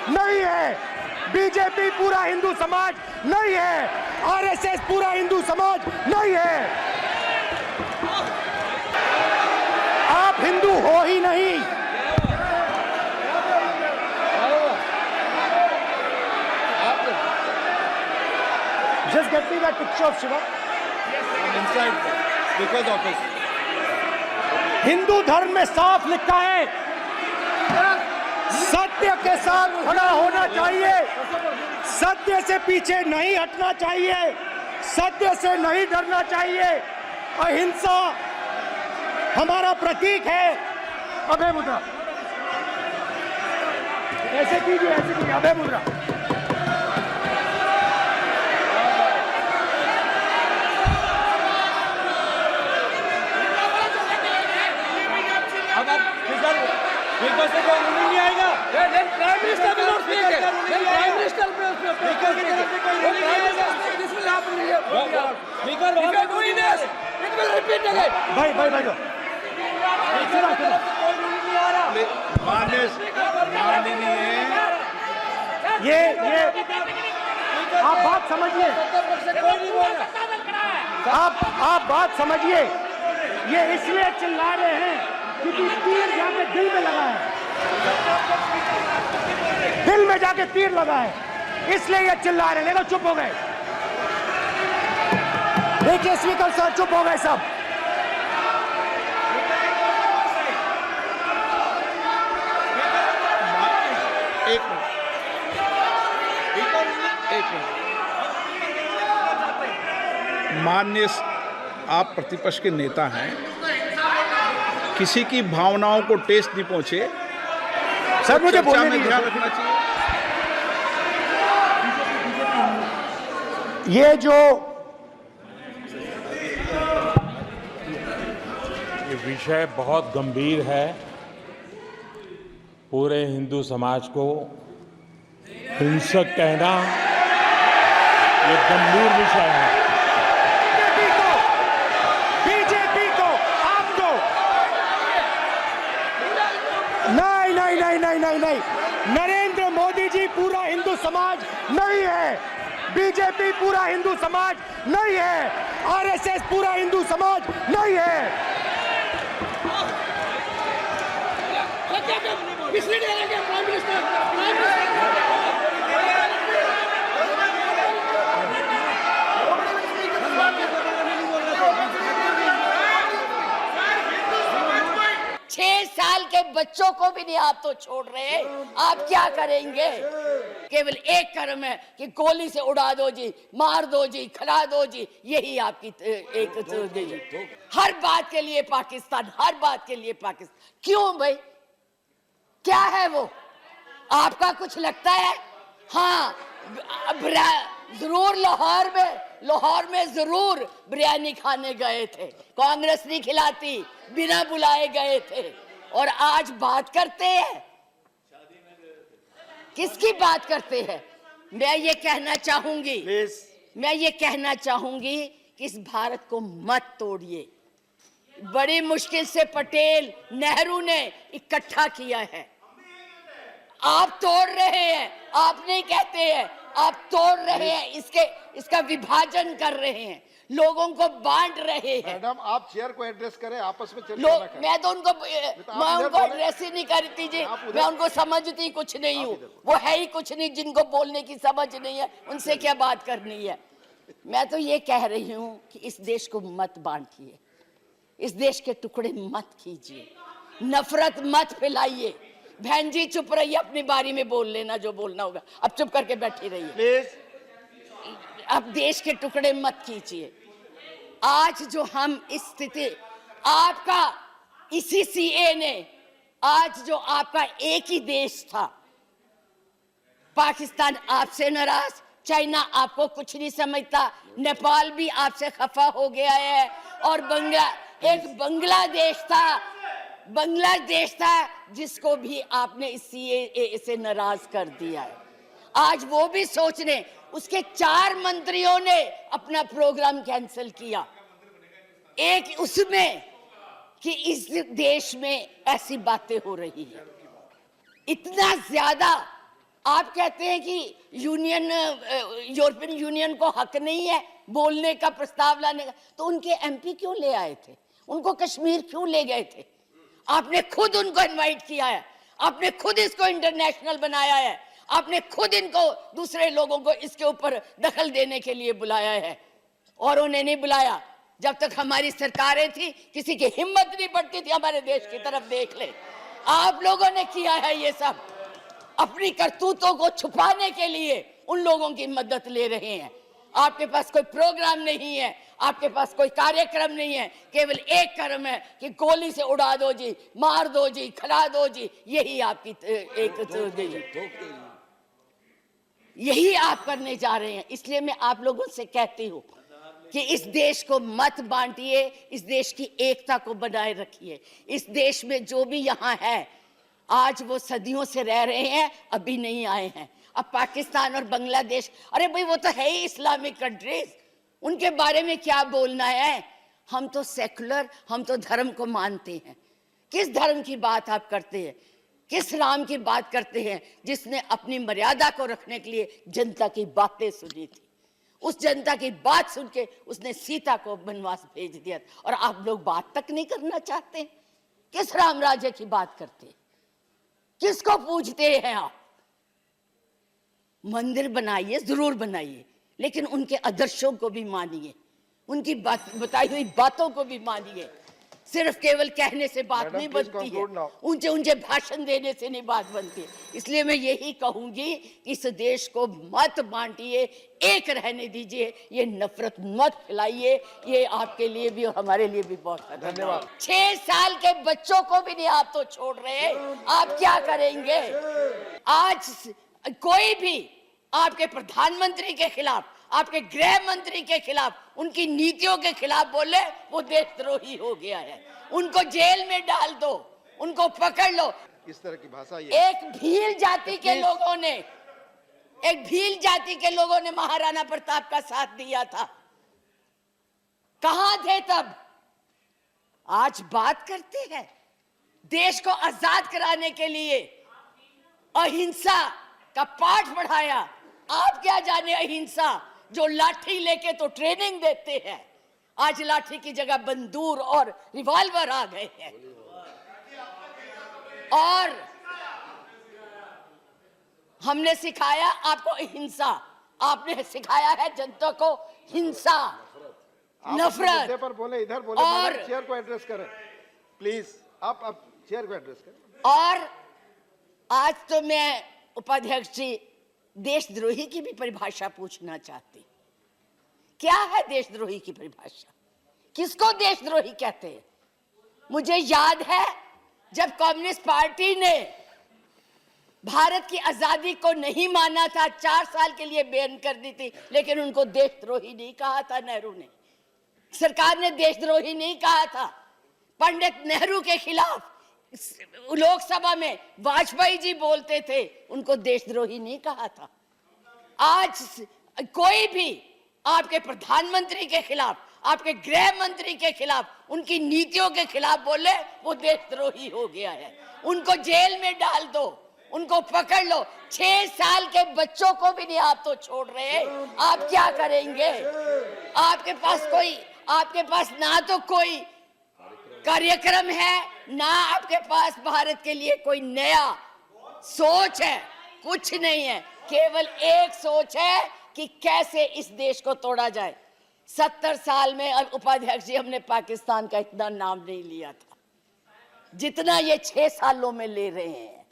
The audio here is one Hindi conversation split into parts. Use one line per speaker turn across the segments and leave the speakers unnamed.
नहीं है, बीजेपी पूरा हिंदू समाज नहीं है, आरएसएस पूरा हिंदू समाज नहीं है। आप हिंदू हो ही नहीं। Just get me that picture of Shiva.
Inside speaker's office.
Hindu धर्म में साफ लिखा है, सत्य के साथ खड़ा होना चाहिए, सत्य से पीछे नहीं हटना चाहिए, सत्य से नहीं डरना चाहिए। अहिंसा हमारा प्रतीक है। अभय मुद्रा ऐसे कीजिए, ऐसे कीजिए, अभय मुद्रा।
अब स्पीकर से कोई रूलिंग नहीं आएगा।
Prime minister will not speak. Prime minister
speaker की तरफ से कोई रूलिंग नहीं आएगा।
This will happen here.
Speaker
If you are doing this, it will repeat again.
भाई
कोई रूलिंग नहीं आ रहा। माननीय
ये आप बात समझिए,
कोई नहीं बोल रहा।
आप बात समझिए। ये इसलिए चिल्ला रहे हैं क्योंकि तीर जाके दिल में लगा है, दिल में जाके तीर लगा है, इसलिए ये चिल्ला रहे हैं। देखो चुप हो गए, देखिए स्पीकर सर चुप हो गए सब।
एक मिनट
माननीय आप प्रतिपक्ष के नेता हैं, किसी की भावनाओं को ठेस नहीं पहुंचे,
सर मुझे
चर्चा
बोलने
में
दीजिए।
ध्यान रखना चाहिए।
ये जो
ये विषय बहुत गंभीर है, पूरे हिंदू समाज को हिंसक कहना ये गंभीर विषय है।
बीजेपी को आपको नहीं, नरेंद्र मोदी जी पूरा हिंदू समाज नहीं है, बीजेपी पूरा हिंदू समाज नहीं है, आरएसएस पूरा हिंदू समाज नहीं है।
Mislead करेंगे प्राइम मिनिस्टर। साल के बच्चों को भी नहीं आप तो छोड़ रहे, आप क्या करेंगे? केवल एक कर्म है कि गोली से उड़ा दो जी, मार दो जी, खिला दो जी, यही आपकी एक जी। हर बात के लिए पाकिस्तान, हर बात के लिए पाकिस्तान। क्यों भाई, क्या है वो? आपका कुछ लगता है? हाँ, जरूर लाहौर में जरूर बिरयानी खाने गए थे, कांग्रेस नहीं खिलाती, बिना बुलाए गए थे, और आज बात करते हैं, किसकी बात करते हैं? मैं ये कहना चाहूंगी कि इस भारत को मत तोड़िए। बड़ी मुश्किल से पटेल, नेहरू ने इकट्ठा किया है, आप तोड़ रहे हैं। आप नहीं कहते हैं, आप तोड़ रहे हैं, इसका विभाजन कर रहे हैं, लोगों को बांट रहे हैं।
मैडम आप चेयर को एड्रेस करें, आपस में चर्चा
लोग,
ना करें।
मैं उनको एड्रेस ही नहीं करती जी, मैं उनको समझती कुछ नहीं हूँ, वो है ही कुछ नहीं, जिनको बोलने की समझ नहीं है उनसे क्या बात करनी है। मैं तो ये कह रही हूँ कि इस देश को मत बांटिए, इस देश के टुकड़े मत कीजिए, नफरत मत फैलाइए। बहन जी चुप रहिए, अपनी बारी में बोल लेना जो बोलना होगा, अब चुप करके बैठी रहिए
प्लीज।
अब देश के टुकड़े मत कीजिए। आज जो हम इस स्थिति, आपका इसी सीए ने, आज जो आपका एक ही देश था, पाकिस्तान आपसे नाराज, चाइना आपको कुछ नहीं समझता, नेपाल भी आपसे खफा हो गया है, और बांग्लादेश था जिसको भी आपने इस सीएए से नाराज कर दिया है। आज वो भी सोच रहे, उसके 4 मंत्रियों ने अपना प्रोग्राम कैंसिल किया, एक उसमें कि इस देश में ऐसी बातें हो रही है। इतना ज्यादा आप कहते हैं कि यूरोपियन यूनियन को हक नहीं है बोलने का, प्रस्ताव लाने का, तो उनके एमपी क्यों ले आए थे? उनको कश्मीर क्यों ले गए थे? आपने खुद उनको इनवाइट किया है, आपने खुद इसको इंटरनेशनल बनाया है, आपने खुद इनको, दूसरे लोगों को इसके ऊपर दखल देने के लिए बुलाया है। और उन्हें नहीं बुलाया जब तक हमारी सरकारें थी, किसी की हिम्मत नहीं पड़ती थी हमारे देश की तरफ देख ले। आप लोगों ने किया है ये सब, अपनी करतूतों को छुपाने के लिए उन लोगों की मदद ले रहे हैं। आपके पास कोई प्रोग्राम नहीं है, आपके पास कोई कार्यक्रम नहीं है, केवल एक कर्म है कि गोली से उड़ा दो जी, मार दो जी, खिला दो जी, यही आपकी यही आप करने जा रहे हैं। इसलिए मैं आप लोगों से कहती हूं कि इस देश को मत बांटिए, इस देश की एकता को बनाए रखिए। इस देश में जो भी यहाँ है, आज वो सदियों से रह रहे हैं, अभी नहीं आए हैं। अब पाकिस्तान और बांग्लादेश, अरे भाई वो तो है ही इस्लामिक कंट्रीज, उनके बारे में क्या बोलना है? हम तो सेकुलर, हम तो धर्म को मानते हैं। किस धर्म की बात आप करते हैं? किस राम की बात करते हैं जिसने अपनी मर्यादा को रखने के लिए जनता की बातें सुनी थी? उस जनता की बात सुन के उसने सीता को वनवास भेज दिया, और आप लोग बात तक नहीं करना चाहते। किस राम राज्य की बात करते हैं? किसको पूजते हैं आप? मंदिर बनाइए, जरूर बनाइए, लेकिन उनके आदर्शों को भी मानिए, उनकी बताई हुई बातों को भी मानिए। सिर्फ केवल कहने से बात नहीं बनती है, ऊंचे ऊंचे भाषण देने से नहीं बात बनती है। इसलिए मैं यही कहूंगी कि इस देश को मत बांटिए, एक रहने दीजिए, ये नफरत मत फैलाइए। ये आपके लिए भी और हमारे लिए भी बहुत धन्यवाद। 6 साल के बच्चों को भी नहीं आप तो छोड़ रहे, आप क्या करेंगे? आज कोई भी आपके प्रधानमंत्री के खिलाफ, आपके गृह मंत्री के खिलाफ, उनकी नीतियों के खिलाफ बोले, वो देशद्रोही हो गया है। उनको जेल में डाल दो, उनको पकड़ लो।
इस तरह की भाषा ये
एक भील जाति के लोगों ने महाराणा प्रताप का साथ दिया था, कहां थे तब? आज बात करते हैं देश को आजाद कराने के लिए अहिंसा का पाठ पढ़ाया। आप क्या जाने अहिंसा, जो लाठी लेके तो ट्रेनिंग देते हैं, आज लाठी की जगह बंदूक और रिवॉल्वर आ गए हैं। और हमने सिखाया आपको अहिंसा, आपने सिखाया है जनता को हिंसा, नफरत।
मुद्दे पर बोले, इधर बोले,
और
चेयर को एड्रेस करें प्लीज। आप चेयर को एड्रेस करें।
और आज तो मैं उपाध्यक्ष जी देशद्रोही की भी परिभाषा पूछना चाहती। क्या है देशद्रोही की परिभाषा? किसको देशद्रोही कहते हैं? मुझे याद है जब कम्युनिस्ट पार्टी ने भारत की आजादी को नहीं माना था, 4 साल के लिए बैन कर दी थी, लेकिन उनको देशद्रोही नहीं कहा था नेहरू ने। सरकार ने देशद्रोही नहीं कहा था। पंडित नेहरू के खिलाफ लोकसभा में वाजपेयी जी बोलते थे, उनको देशद्रोही नहीं कहा था। आज कोई भी आपके प्रधानमंत्री के खिलाफ, आपके गृह मंत्री के खिलाफ, उनकी नीतियों के खिलाफ बोले, वो देशद्रोही हो गया है। उनको जेल में डाल दो, उनको पकड़ लो। 6 साल के बच्चों को भी नहीं आप तो छोड़ रहे, आप क्या करेंगे? आपके पास ना तो कोई कार्यक्रम है, ना आपके पास भारत के लिए कोई नया सोच है, कुछ नहीं है। केवल एक सोच है कि कैसे इस देश को तोड़ा जाए। 70 साल में उपाध्यक्ष जी हमने पाकिस्तान का इतना नाम नहीं लिया था जितना ये 6 सालों में ले रहे हैं।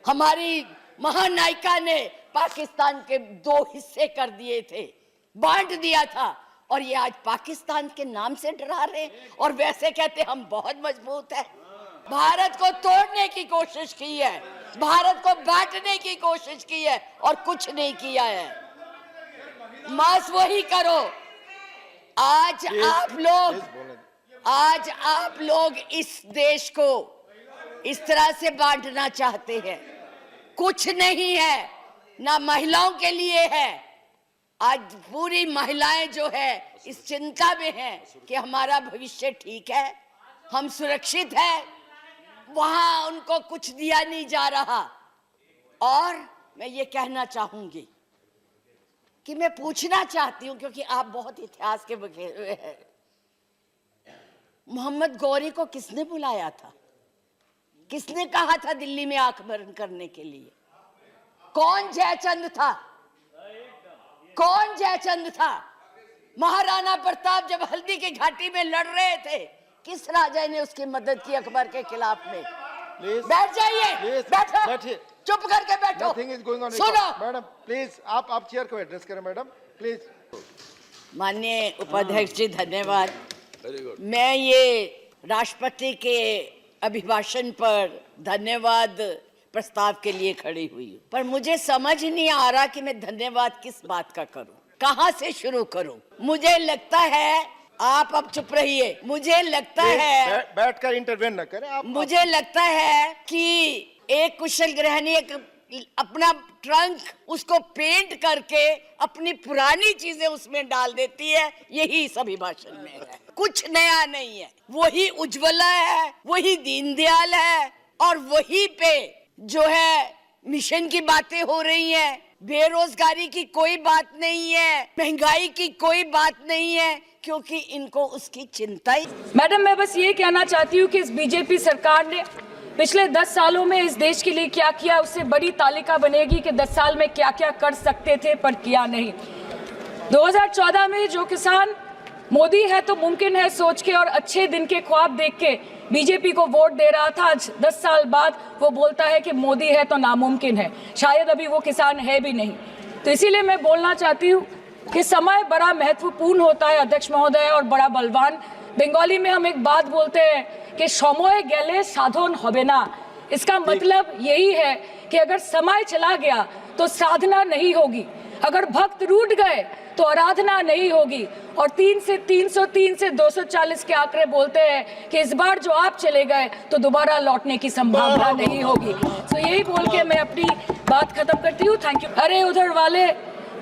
हमारी महानायिका ने पाकिस्तान के 2 हिस्से कर दिए थे, बांट दिया था, और ये आज पाकिस्तान के नाम से डरा रहे हैं, और वैसे कहते हम बहुत मजबूत है। भारत को तोड़ने की कोशिश की है, भारत को बांटने की कोशिश की है, और कुछ नहीं किया है। मास वही करो। आज आप लोग इस देश को इस तरह से बांटना चाहते हैं। कुछ नहीं है, ना महिलाओं के लिए है। आज पूरी महिलाएं जो है इस चिंता में है कि हमारा भविष्य ठीक है, हम सुरक्षित है, वहां उनको कुछ दिया नहीं जा रहा। और मैं ये कहना चाहूंगी कि मैं पूछना चाहती हूं, क्योंकि आप बहुत इतिहास के बखे हुए हैं, मोहम्मद गौरी को किसने बुलाया था? किसने कहा था दिल्ली में आंख बंद करने के लिए? कौन जयचंद था? कौन जयचंद था? महाराणा प्रताप जब हल्दी की घाटी में लड़ रहे थे, किस राजा ने उसकी मदद की अकबर के खिलाफ में?
Please,
बैठ जाइए,
please,
बैठो,
बैठिए।
चुप करके बैठो।
Nothing is going on.
सुनो,
मैडम प्लीज आप चेयर को एड्रेस करें मैडम प्लीज।
माननीय उपाध्यक्ष जी धन्यवाद। मैं ये राष्ट्रपति के अभिभाषण पर धन्यवाद प्रस्ताव के लिए खड़ी हुई हूँ, पर मुझे समझ नहीं आ रहा कि मैं धन्यवाद किस बात का करूं, कहां से शुरू करूं। मुझे लगता है, आप अब चुप रहिए, मुझे लगता है
बैठकर इंटरवेन न करें आप।
मुझे लगता है कि एक कुशल गृहिणी अपना ट्रंक उसको पेंट करके अपनी पुरानी चीजें उसमें डाल देती है, यही इस अभिभाषण में है। कुछ नया नहीं है, वही उज्ज्वला है, वही दीनदयाल है, और वही पे जो है मिशन की बातें हो रही हैं। बेरोजगारी की कोई बात नहीं है, महंगाई की कोई बात नहीं है, क्योंकि इनको उसकी चिंता ही।
मैडम, मैं बस ये कहना चाहती हूँ कि इस बीजेपी सरकार ने पिछले 10 सालों में इस देश के लिए क्या किया, उससे बड़ी तालिका बनेगी कि 10 साल में क्या क्या कर सकते थे पर किया नहीं। 2014 में जो किसान मोदी है तो मुमकिन है सोच के और अच्छे दिन के ख्वाब देख के बीजेपी को वोट दे रहा था, आज 10 साल बाद वो बोलता है कि मोदी है तो नामुमकिन है। शायद अभी वो किसान है भी नहीं। तो इसीलिए मैं बोलना चाहती हूँ कि समय बड़ा महत्वपूर्ण होता है अध्यक्ष महोदय, और बड़ा बलवान। बंगाली में हम एक बात बोलते हैं कि समय गेले साधन होबे ना। इसका मतलब यही है कि अगर समय चला गया तो साधना नहीं होगी, अगर भक्त रूठ गए तो आराधना नहीं होगी। और 3 से 303 से 240 के आंकड़े बोलते हैं कि इस बार जो आप चले गए तो दोबारा लौटने की संभावना नहीं होगी। तो यही बोल के मैं अपनी बात खत्म करती हूँ। Thank you. अरे उधर वाले,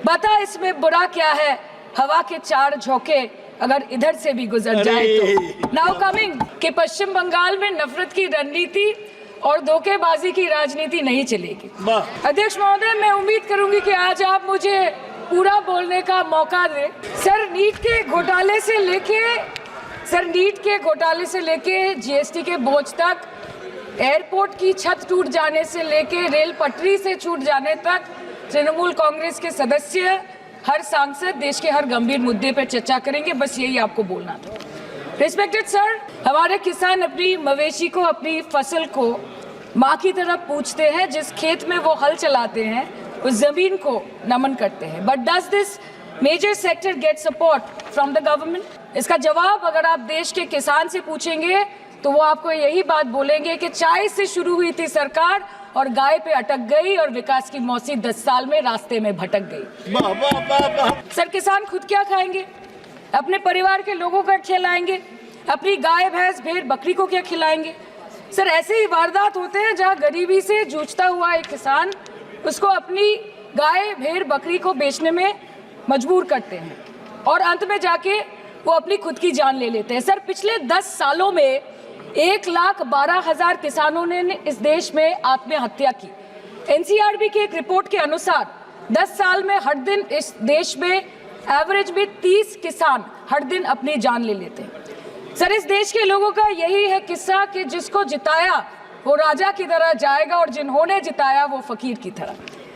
बता इसमें बुरा क्या है, हवा के 4 झोंके अगर इधर से भी गुजर जाए तो। नाउ कमिंग कि पश्चिम बंगाल में नफरत की रणनीति और धोखेबाजी की राजनीति नहीं चलेगी। अध्यक्ष महोदय, मैं उम्मीद करूंगी कि आज आप मुझे पूरा बोलने का मौका दें। सर, नीट के घोटाले से लेके जीएसटी के बोझ तक, एयरपोर्ट की छत टूट जाने से लेके रेल पटरी से छूट जाने तक, तृणमूल कांग्रेस के सदस्य, हर सांसद देश के हर गंभीर मुद्दे पर चर्चा करेंगे। बस यही आपको बोलना था। रिस्पेक्टेड सर, हमारे किसान अपनी मवेशी को, अपनी फसल को माँ की तरह पूछते हैं। जिस खेत में वो हल चलाते हैं उस जमीन को नमन करते हैं। But does this major sector get support from the government? इसका जवाब अगर आप देश के किसान से पूछेंगे तो वो आपको यही बात बोलेंगे कि चाय से शुरू हुई थी सरकार और गाय पे अटक गई, और विकास की मौसी 10 साल में रास्ते में भटक गई। सर, किसान खुद क्या खाएंगे? अपने परिवार के लोगों का खिलाएंगे? अपनी गाय भैंस भेड़ बकरी को क्या खिलाएंगे? सर, ऐसे ही वारदात होते हैं जहां गरीबी से जूझता हुआ एक किसान उसको अपनी गाय भेड़ बकरी को बेचने में मजबूर करते हैं, और अंत में जाके वो अपनी खुद की जान ले लेते हैं। सर, पिछले 10 सालों में 1,12,000 किसानों ने इस देश में आत्महत्या की। एनसीआरबी की एक रिपोर्ट के अनुसार 10 साल में हर दिन इस देश में एवरेज में 30 किसान हर दिन अपनी जान ले लेते हैं। सर, इस देश के लोगों का यही है किस्सा कि जिसको जिताया वो राजा की तरह जाएगा और जिन्होंने जिताया वो फकीर की तरह।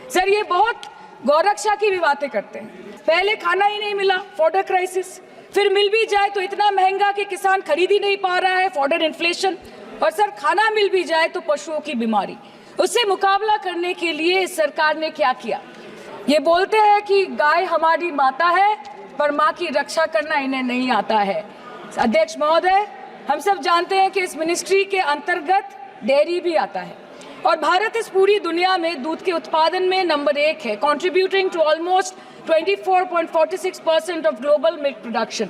सर, ये बहुत गौरक्षा की भी बातें करते हैं। पहले खाना ही नहीं मिला, फॉडर क्राइसिस, फिर मिल भी जाए तो इतना महंगा कि किसान खरीद ही नहीं पा रहा है, फॉडर इन्फ्लेशन, और सर खाना मिल भी जाए तो पशुओं की बीमारी। उससे मुकाबला करने के लिए इस सरकार ने क्या किया? ये बोलते हैं कि गाय हमारी माता है, पर माँ की रक्षा करना इन्हें नहीं आता है। अध्यक्ष महोदय, हम सब जानते हैं कि इस मिनिस्ट्री के अंतर्गत डेयरी भी आता है, और भारत इस पूरी दुनिया में दूध के उत्पादन में नंबर 1 है, contributing to almost 24.46% of global milk production.